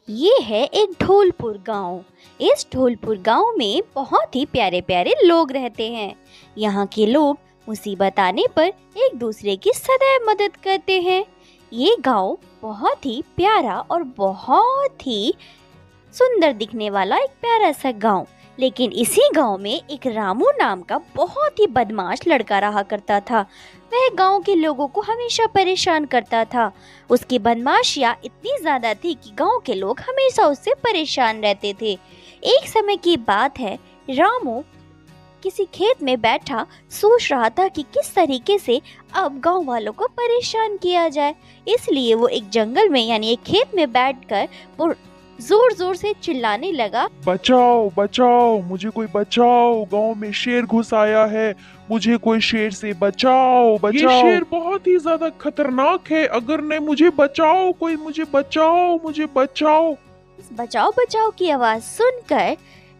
ये है एक ढोलपुर गांव। इस ढोलपुर गांव में बहुत ही प्यारे प्यारे लोग रहते हैं। यहाँ के लोग मुसीबत आने पर एक दूसरे की सदैव मदद करते हैं। ये गांव बहुत ही प्यारा और बहुत ही सुंदर दिखने वाला एक प्यारा सा गांव। लेकिन इसी गांव में एक रामू नाम का बहुत ही बदमाश लड़का रहा करता था। वह गांव के लोगों को हमेशा परेशान करता था। उसकी बदमाशियां इतनी ज्यादा थी कि गांव के लोग हमेशा उससे परेशान रहते थे। एक समय की बात है, रामू किसी खेत में बैठा सोच रहा था कि किस तरीके से अब गांव वालों को परेशान किया जाए। इसलिए वो एक जंगल में यानी एक खेत में बैठकर वो जोर जोर से चिल्लाने लगा, बचाओ बचाओ, मुझे कोई बचाओ, गांव में शेर घुस आया है, मुझे कोई शेर से बचाओ बचाओ। ये शेर बहुत ही ज्यादा खतरनाक है, अगर नहीं मुझे बचाओ, कोई मुझे बचाओ, मुझे बचाओ। इस बचाओ बचाओ की आवाज सुनकर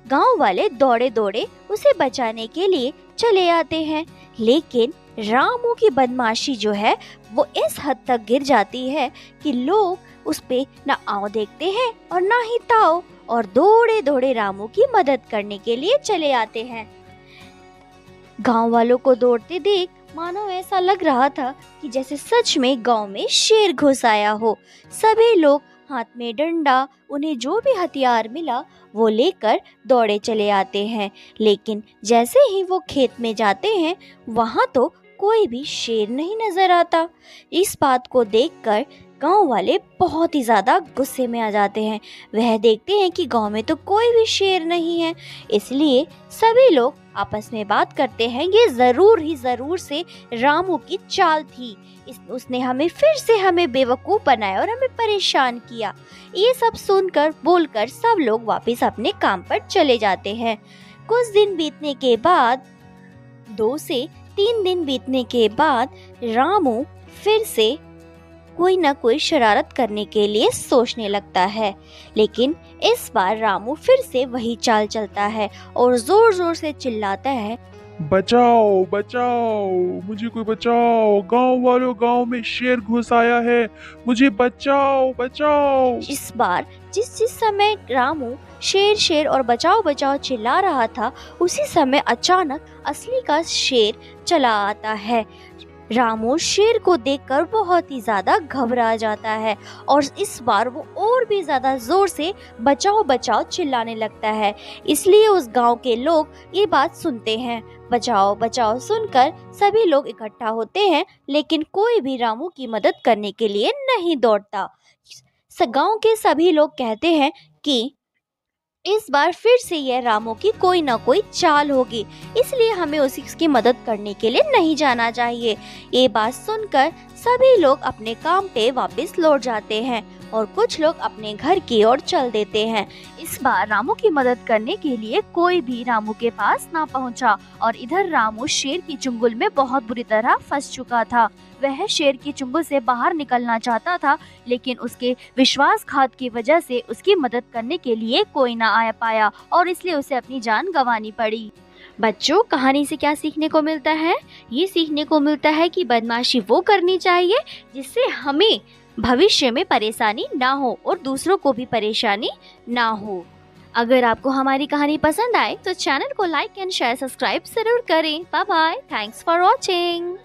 गांव वाले दौड़े दौड़े उसे बचाने के लिए चले आते हैं। लेकिन रामू की बदमाशी जो है वो इस हद तक गिर जाती है कि लोग उस पे ना आओ देखते हैं और ना ही ताओ, और दौड़े दौड़े रामू की मदद करने के लिए चले आते हैं। गांव वालों को दौड़ते देख मानो ऐसा लग रहा था कि जैसे सच में गांव में शेर घुस आया हो। सभी लोग हाथ में डंडा, उन्हें जो भी हथियार मिला वो लेकर दौड़े चले आते हैं। लेकिन जैसे ही वो खेत में जाते हैं वहाँ तो कोई भी शेर नहीं नजर आता। इस बात को देखकर गांव वाले बहुत ही ज़्यादा गुस्से में आ जाते हैं। वह देखते हैं कि गांव में तो कोई भी शेर नहीं है। इसलिए सभी लोग आपस में बात करते हैं, ये ज़रूर से रामू की चाल थी। उसने हमें बेवकूफ़ बनाया और हमें परेशान किया। ये सब सुनकर बोलकर सब लोग वापस अपने काम पर चले जाते हैं। कुछ दिन बीतने के बाद 2 से 3 दिन बीतने के बाद रामू फिर से कोई ना कोई शरारत करने के लिए सोचने लगता है। लेकिन इस बार रामू फिर से वही चाल चलता है और जोर जोर से चिल्लाता है, बचाओ बचाओ, मुझे कोई बचाओ, गांव वालों, गांव में शेर घुस आया है, मुझे बचाओ बचाओ। इस बार जिस समय रामू शेर शेर और बचाओ बचाओ चिल्ला रहा था, उसी समय अचानक असली का शेर चला आता है। रामू शेर को देखकर बहुत ही ज्यादा घबरा जाता है और इस बार वो और भी ज्यादा जोर से बचाओ बचाओ चिल्लाने लगता है। इसलिए उस गांव के लोग ये बात सुनते हैं। बचाओ बचाओ सुनकर सभी लोग इकट्ठा होते हैं, लेकिन कोई भी रामू की मदद करने के लिए नहीं दौड़ता। गांव के सभी लोग कहते हैं कि इस बार फिर से यह रामू की कोई ना कोई चाल होगी, इसलिए हमें उसकी मदद करने के लिए नहीं जाना चाहिए। ये बात सुनकर सभी लोग अपने काम पे वापस लौट जाते हैं और कुछ लोग अपने घर की ओर चल देते हैं। इस बार रामू की मदद करने के लिए कोई भी रामू के पास ना पहुंचा और इधर रामू शेर की चुंगल में बहुत बुरी तरह फंस चुका था। वह शेर की चुंगल से बाहर निकलना चाहता था, लेकिन उसके विश्वासघात की वजह से उसकी मदद करने के लिए कोई ना आ पाया और इसलिए उसे अपनी जान गंवानी पड़ी। बच्चों, कहानी से क्या सीखने को मिलता है? ये सीखने को मिलता है कि बदमाशी वो करनी चाहिए जिससे हमें भविष्य में परेशानी ना हो और दूसरों को भी परेशानी ना हो। अगर आपको हमारी कहानी पसंद आए तो चैनल को लाइक एंड शेयर सब्सक्राइब जरूर करें। Bye bye, thanks for watching.